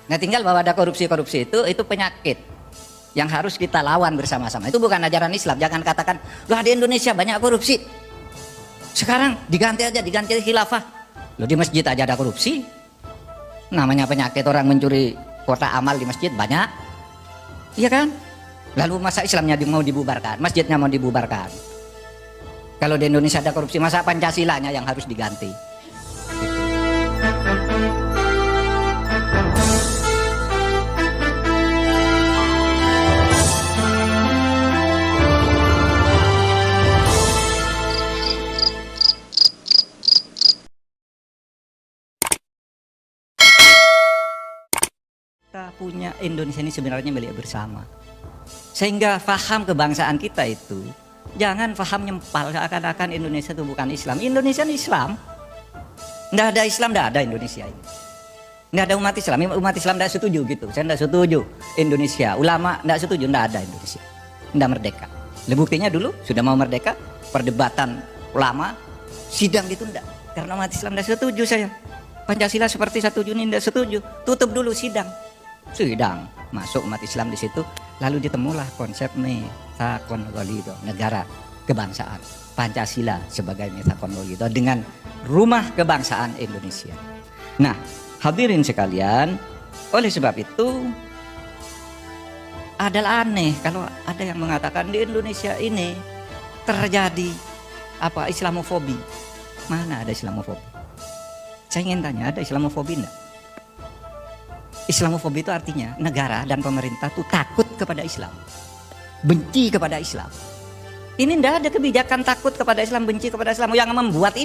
Nah tinggal bahwa ada korupsi-korupsi itu penyakit yang harus kita lawan bersama-sama. Itu bukan ajaran Islam. Jangan katakan, loh di Indonesia banyak korupsi, sekarang diganti khilafah. Loh di masjid aja ada korupsi. Namanya penyakit orang mencuri kotak amal di masjid banyak, iya kan? Lalu masa Islamnya mau dibubarkan, masjidnya mau dibubarkan? Kalau di Indonesia ada korupsi, masa Pancasilanya yang harus diganti? Kita punya Indonesia ini sebenarnya milik bersama, sehingga faham kebangsaan kita itu jangan faham nyempal seakan-akan Indonesia itu bukan Islam. Indonesia ini Islam. Nggak ada Islam, nggak ada Indonesia ini. Nggak ada umat Islam. Umat Islam nggak setuju gitu. Saya nggak setuju Indonesia. Ulama nggak setuju, nggak ada Indonesia. Nggak merdeka. Buktinya dulu sudah mau merdeka, perdebatan ulama, sidang gitu nggak. Karena umat Islam nggak setuju saya. Pancasila seperti 1 Juni nggak setuju. Tutup dulu sidang. Masuk umat Islam di situ, lalu ditemulah konsep Mitsaqul Ghalidho, negara kebangsaan, Pancasila sebagai Mitsaqul Ghalidho dengan rumah kebangsaan Indonesia. Nah, hadirin sekalian, oleh sebab itu adalah aneh kalau ada yang mengatakan di Indonesia ini terjadi Islamofobi. Mana ada Islamofobi? Saya ingin tanya, ada Islamofobi enggak? Islamofobi itu artinya negara dan pemerintah itu takut kepada Islam, benci kepada Islam. Ini tidak ada kebijakan takut kepada Islam, benci kepada Islam. Yang membuat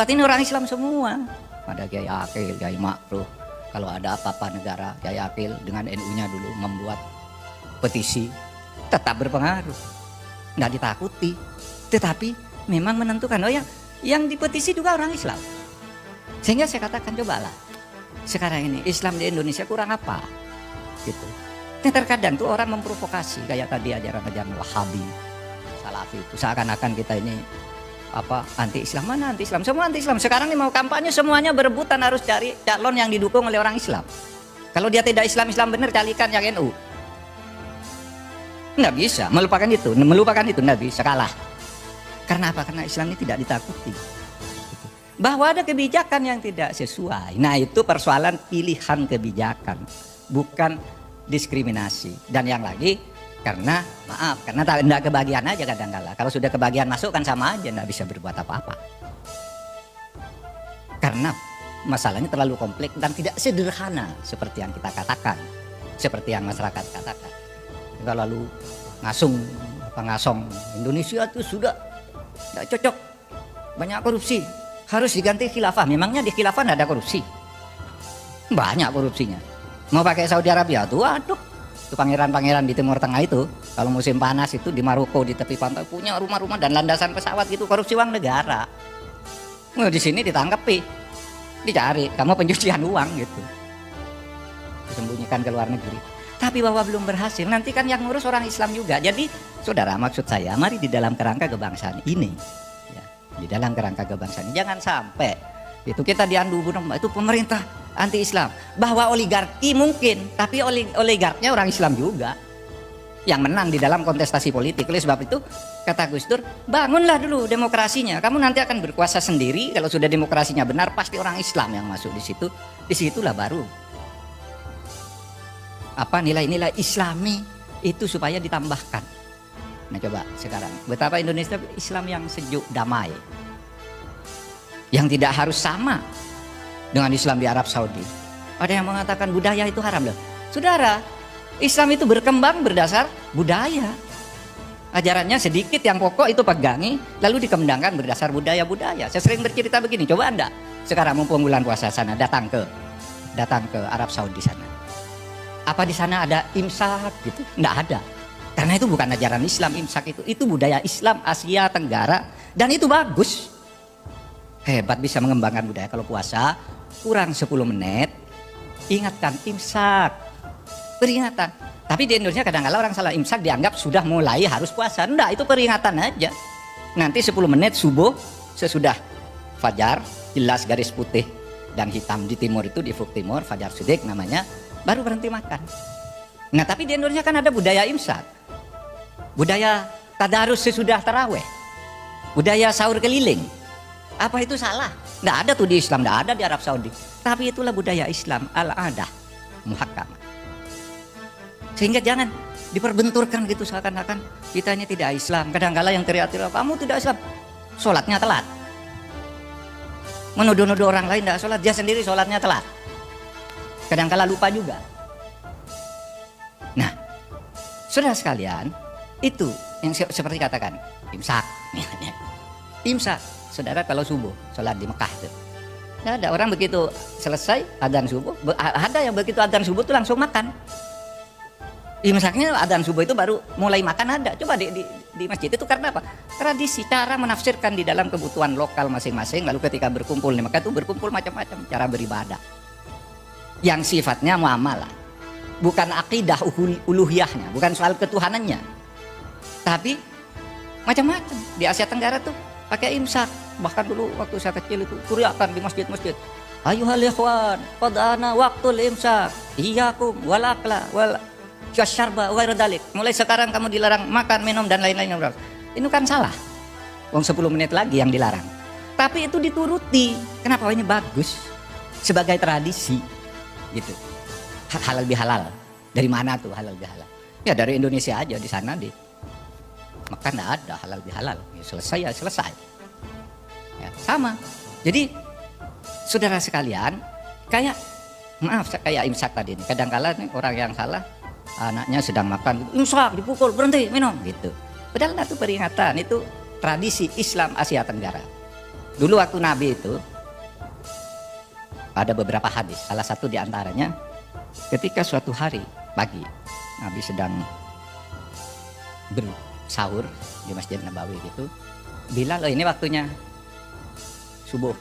ini orang Islam semua. Ada Kiai Akil, Kiai Ma'ruf. Kalau ada apa-apa negara, Kiai Akil dengan NU-nya dulu membuat petisi, tetap berpengaruh, nggak ditakuti. Tetapi memang menentukan, yang dipetisi juga orang Islam. Sehingga saya katakan, cobalah sekarang ini Islam di Indonesia kurang apa gitu. Ini terkadang tuh orang memprovokasi kayak tadi ajaran-ajaran Wahabi, Salafi itu seakan-akan kita ini anti Islam. Mana anti Islam? Semua anti Islam. Sekarang ini mau kampanye semuanya berebutan harus cari calon yang didukung oleh orang Islam. Kalau dia tidak Islam benar, calikan yang NU. Nggak bisa melupakan itu nggak bisa, kalah. Karena apa? Karena Islam ini tidak ditakuti. Bahwa ada kebijakan yang tidak sesuai. Nah itu persoalan pilihan kebijakan, bukan diskriminasi. Dan yang lagi karena tidak kebagian aja kadang-kala. Kalau sudah kebagian masuk kan sama aja, tidak bisa berbuat apa-apa. Karena masalahnya terlalu kompleks dan tidak sederhana seperti yang kita katakan, seperti yang masyarakat katakan. Kalau lalu ngasong Indonesia itu sudah tidak cocok, banyak korupsi, harus diganti khilafah. Memangnya di khilafah tidak ada korupsi? Banyak korupsinya. Mau pakai Saudi Arabia tuh, waduh, itu pangeran-pangeran di Timur Tengah itu, kalau musim panas itu di Maroko di tepi pantai punya rumah-rumah dan landasan pesawat gitu, korupsi uang negara. Di sini ditangkapi, dicari, kamu pencucian uang gitu, disembunyikan ke luar negeri. Tapi bahwa belum berhasil, nanti kan yang ngurus orang Islam juga. Jadi saudara, maksud saya, mari di dalam kerangka kebangsaan ini, di dalam kerangka kebangsaan jangan sampai itu kita diandu itu pemerintah anti Islam, bahwa oligarki mungkin, tapi oligarknya orang Islam juga yang menang di dalam kontestasi politik. Oleh sebab itu kata Gus Dur, bangunlah dulu demokrasinya, kamu nanti akan berkuasa sendiri. Kalau sudah demokrasinya benar, pasti orang Islam yang masuk di situ. Disitulah baru nilai-nilai Islami itu supaya ditambahkan. Nah coba sekarang, betapa Indonesia Islam yang sejuk, damai, yang tidak harus sama dengan Islam di Arab Saudi. Ada yang mengatakan budaya itu haram loh. Saudara, Islam itu berkembang berdasar budaya. Ajarannya sedikit yang pokok itu pegangi, lalu dikembangkan berdasar budaya-budaya. Saya sering bercerita begini, coba Anda sekarang mumpung bulan puasa sana datang ke Arab Saudi sana. Apa di sana ada imsak gitu? Nggak ada. Karena itu bukan ajaran Islam, imsak itu budaya Islam Asia Tenggara, dan itu bagus. Hebat bisa mengembangkan budaya. Kalau puasa kurang 10 menit, ingatkan imsak, peringatan. Tapi di Indonesia kadang-kadang orang salah, imsak dianggap sudah mulai harus puasa. Enggak, itu peringatan aja. Nanti 10 menit subuh sesudah fajar, jelas garis putih dan hitam di timur itu di Ufuk Timur, Fajar Shiddiq namanya, baru berhenti makan. Nah tapi di Indonesia kan ada budaya imsak, budaya tadarus sesudah taraweh, budaya sahur keliling. Apa itu salah? Nggak ada tuh di Islam, nggak ada di Arab Saudi. Tapi itulah budaya Islam, al-adah muhakkamah. Sehingga jangan diperbenturkan gitu seakan-akan kita ini tidak Islam. Kadang-kala yang teriak-teriak, kamu tidak Islam, sholatnya telat. Menuduh-nuduh orang lain tidak sholat, dia sendiri sholatnya telat. Kadang-kala lupa juga. Nah, saudara sekalian, itu yang seperti katakan imsak. Imsak, saudara kalau subuh sholat di Mekah tuh, nggak ada orang begitu selesai adzan subuh, ada yang begitu adzan subuh tuh langsung makan. Imsaknya adzan subuh itu baru mulai makan ada. Coba di masjid itu karena apa? Tradisi, cara menafsirkan di dalam kebutuhan lokal masing-masing. Lalu ketika berkumpul di Mekah itu berkumpul macam-macam cara beribadah yang sifatnya muamalah, bukan akidah uluhiyahnya, bukan soal ketuhanannya, tapi macam-macam. Di Asia Tenggara tuh pakai imsak. Bahkan dulu waktu saya kecil itu teriakan di masjid-masjid, ayuhal ikhwan qad ana waqtul imsak iyyakum wal akla wal syarba wa dalik. Mulai sekarang kamu dilarang makan, minum dan lain-lain. Ini kan salah. Wong 10 menit lagi yang dilarang. Tapi itu dituruti. Kenapa? Ini bagus sebagai tradisi gitu. Halal bihalal. Dari mana tuh halal bihalal? Ya dari Indonesia aja, di sana di Mekah enggak ada halal bihalal. Ya, selesai ya selesai. Ya, sama. Jadi saudara sekalian, kayak maaf kayak imsak tadi nih. Kadang-kala nih orang yang salah, anaknya sedang makan, imsak dipukul, berhenti minum gitu. Padahal itu peringatan, itu tradisi Islam Asia Tenggara. Dulu waktu Nabi itu ada beberapa hadis. Salah satu diantaranya ketika suatu hari pagi Nabi sedang bersahur di Masjid Nabawi gitu. Bilal, ini waktunya subuh.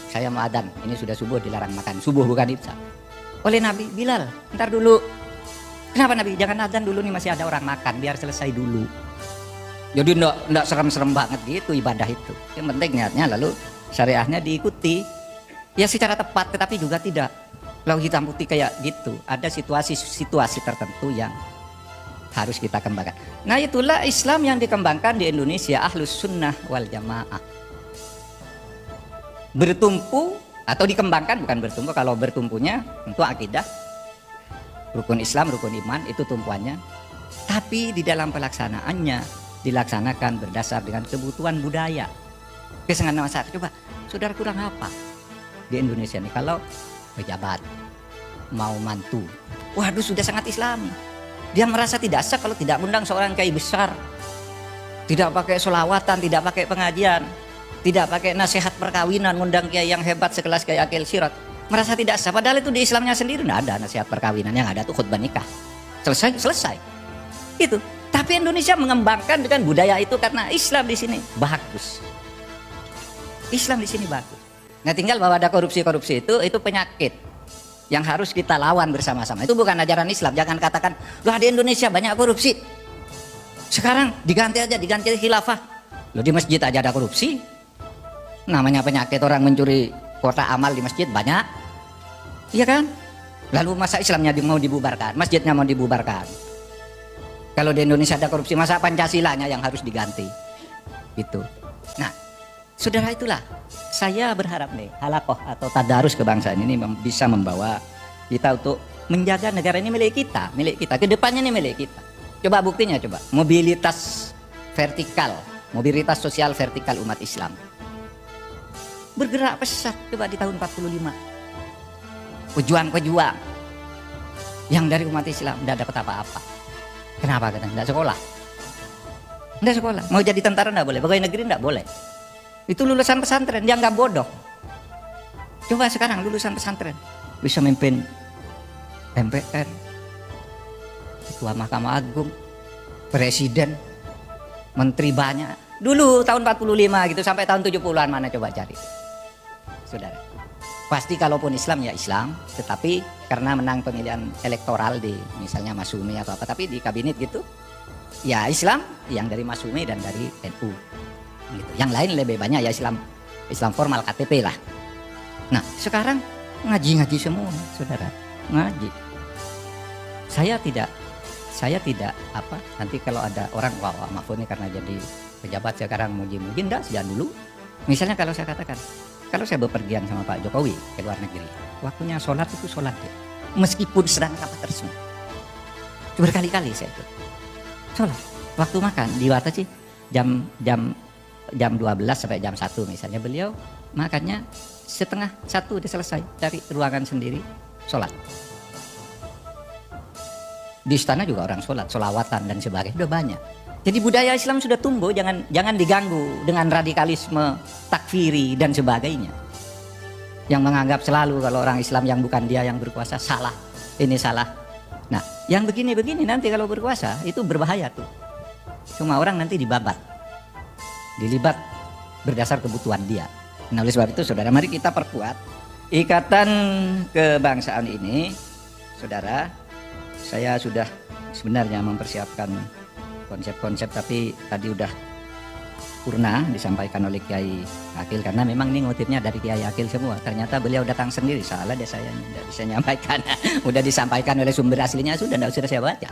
Saya mau adzan, ini sudah subuh, dilarang makan. Subuh bukan imsak. Oleh Nabi, Bilal, ntar dulu. Kenapa Nabi? Jangan adzan dulu nih, masih ada orang makan, biar selesai dulu. Jadi enggak serem-serem banget gitu ibadah itu. Yang penting niatnya, lalu syariahnya diikuti. Ya secara tepat, tetapi juga tidak. Kalau hitam putih kayak gitu, ada situasi-situasi tertentu yang harus kita kembangkan. Nah itulah Islam yang dikembangkan di Indonesia, Ahlus Sunnah wal Jamaah. Bertumpu atau dikembangkan, bukan bertumpu. Kalau bertumpunya tentu akidah, rukun Islam, rukun iman, itu tumpuannya. Tapi di dalam pelaksanaannya dilaksanakan berdasar dengan kebutuhan budaya, kesenangan masyarakat. Coba saudara kurang apa di Indonesia nih kalau pejabat mau mantu, waduh sudah sangat Islami. Dia merasa tidak sah kalau tidak undang seorang kiai besar, tidak pakai sholawatan, tidak pakai pengajian, tidak pakai nasihat perkawinan, undang kiai yang hebat sekelas Kiai Akil Sirot. Merasa tidak sah, padahal itu di Islamnya sendiri tidak ada nasihat perkawinan, yang ada tuh khutbah nikah. Selesai. Itu. Tapi Indonesia mengembangkan dengan budaya itu karena Islam di sini bagus. Islam di sini bagus. Nah tinggal bahwa ada korupsi-korupsi itu penyakit yang harus kita lawan bersama-sama. Itu bukan ajaran Islam. Jangan katakan, loh di Indonesia banyak korupsi, sekarang diganti khilafah. Loh di masjid aja ada korupsi. Namanya penyakit orang mencuri kota amal di masjid banyak. Iya kan? Lalu masa Islamnya mau dibubarkan, masjidnya mau dibubarkan. Kalau di Indonesia ada korupsi, masa Pancasilanya yang harus diganti? Itu. Nah, saudara, itulah saya berharap nih halakoh atau tadarus kebangsaan ini bisa membawa kita untuk menjaga negara ini milik kita, kedepannya ini milik kita. Coba buktinya, coba mobilitas vertikal, mobilitas sosial vertikal umat Islam bergerak pesat. Coba di tahun 45 pejuang-pejuang yang dari umat Islam tidak dapat apa-apa. Kenapa? Karena tidak sekolah. Tidak sekolah. Mau jadi tentara tidak boleh, pegawai negeri tidak boleh. Itu lulusan pesantren, dia nggak bodoh. Coba sekarang lulusan pesantren bisa memimpin MPR, Ketua Mahkamah Agung, Presiden, Menteri banyak. Dulu tahun 45 gitu sampai tahun 70-an mana coba cari. Saudara. Pasti kalaupun Islam ya Islam, tetapi karena menang pemilihan elektoral di misalnya Masumi atau apa, tapi di kabinet gitu ya Islam yang dari Masumi dan dari NU gitu. Yang lain lebih banyak ya Islam formal KTP lah. Nah sekarang ngaji-ngaji semua saudara, ngaji. Saya tidak apa, nanti kalau ada orang wah Mahfud ini karena jadi pejabat sekarang muji-muji, enggak, sejak dulu. Misalnya kalau saya katakan, kalau saya bepergian sama Pak Jokowi ke luar negeri, waktunya sholat itu sholat ya. Meskipun sedang rapat resmi. Berkali-kali saya ikut. Sholat. Waktu makan dibatasi jam 12 sampai jam 1 misalnya, beliau makannya setengah 1 udah selesai, dari ruangan sendiri sholat. Di istana juga orang sholat, sholawatan dan sebagainya udah banyak. Jadi budaya Islam sudah tumbuh, jangan diganggu dengan radikalisme, takfiri dan sebagainya. Yang menganggap selalu kalau orang Islam yang bukan dia yang berkuasa salah, ini salah. Nah, yang begini-begini nanti kalau berkuasa itu berbahaya tuh. Semua orang nanti dilibat berdasar kebutuhan dia. Nah, oleh sebab itu saudara, mari kita perkuat ikatan kebangsaan ini. Saudara, saya sudah sebenarnya mempersiapkan konsep-konsep, tapi tadi udah purna disampaikan oleh Kiai Akil, karena memang ini ngutipnya dari Kiai Akil semua. Ternyata beliau datang sendiri, salah deh saya, tidak bisa nyampaikan. Udah disampaikan oleh sumber aslinya, sudah tidak usah saya baca.